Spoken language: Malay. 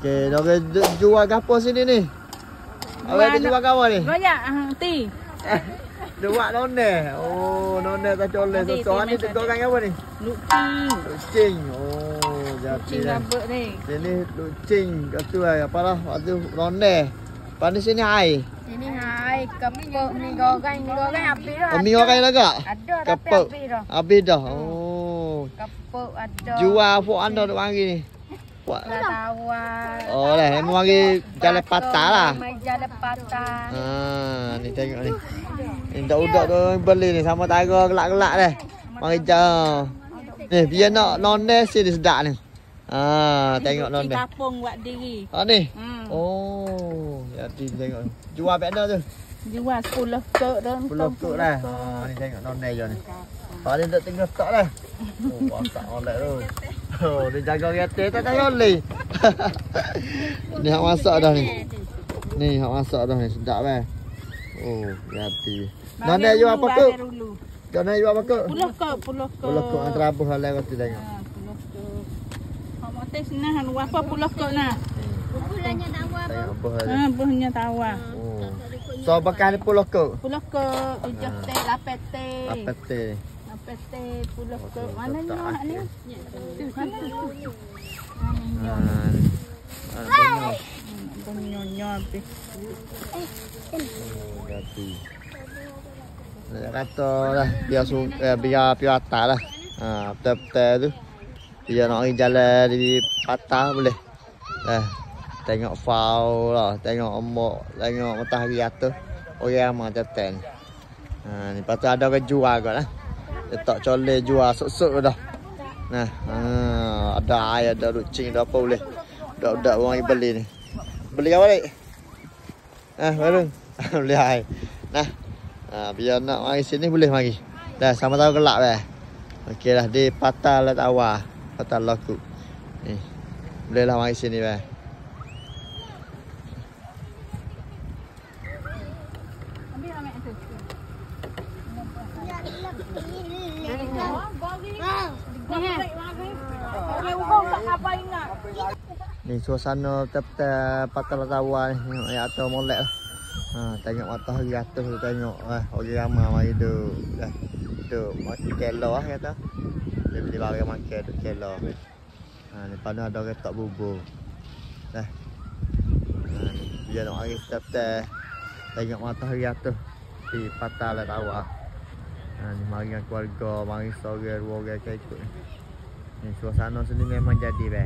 Okey, orang jual gapo sini ni? Awak ada jual gapo ni? Royak ti. Dua nonde. Oh, nonde tak coleh. So ni orang apa ni? Lucing. Lucing. Oh, jadi. Lucing rambut ni. Sini lucing kat tu apalah waktu nonde. Pani sini ai. Sini hai kepuk ni goreng habis dah. Oh, mi orang lagak? Ada tapi Kepuk. habis dah. Habis dah. Oh. Kepuk ada. Jual apa anda duk mari ni? Buat. Tawar. Oh lah, memang mari jalan patah lah. Jalan patah. Ni tengok ni. Ni budak tu beli ni sama tara gelak-gelak dah. Mari jauh. Ni biar nak nonde sini sedap ni. Tengok nonde. Kapung buat diri. Ni. Oh, jadi tengok. Jual berapa dah tu? Jual 10 kek dah. 10 kek dah. Ni tengok nonde je ni. Paling tak tinggal stok dah. Oh, masak oleh tu. Oh, dia jaga kereta tak tahu boleh. Ni hak masak dah ni. Ni hak masak dah ni sedap eh. Oh, hati. Nonde jual apa kek? Nonde jual apa kek? 10 kek. 10 kek antara apa hal lain tu tengok. 10 kek. Hak motes nah apa 10 kek nah. Bulannya tawar. Tengok apa hal. Buhnya tawar. Oh. So bekas ni 10 kek. 10 kek, ijah teh, lapet teh. Apa teh? Lapet teh 10 kek. Mana ni hak ni? Mana? Nyonya habis. Ganti. Dia kata lah biar atas lah. Betul-betul tu. Dia nak pergi jalan di patah boleh. Tengok faul lah, tengok embok, tengok matahari atas. Orang macam ten. Ni lepas tu ada orang jual kot lah. Dia tak coleh jual sok-sok dah. Nah, ada air, ada lucing, ada apa boleh. Budak-budak orang beli ni. Beli apa balik? Baru. Beli air. Nah. Biar nak mari sini boleh mari. Dah sama tahu gelak dah. Okeylah di Patah Lat Awar, Patah Lokuk. Ni. Bolehlah mari sini dah. Ni suasana tepi Patah Lat Awar ni, ayat atau molek lah. Tengok matahari atas tu tengok orang ramai mari duk makan kelo lah kata. Dia beli barang makan tu kelo. Lepas tu ada orang tak bubur. Dia nak mari tepi tengok matahari atas di Patah Lat Awar. Ni mari dengan keluarga, mari seorang dua orang ikut. Ni suasana sini memang jadi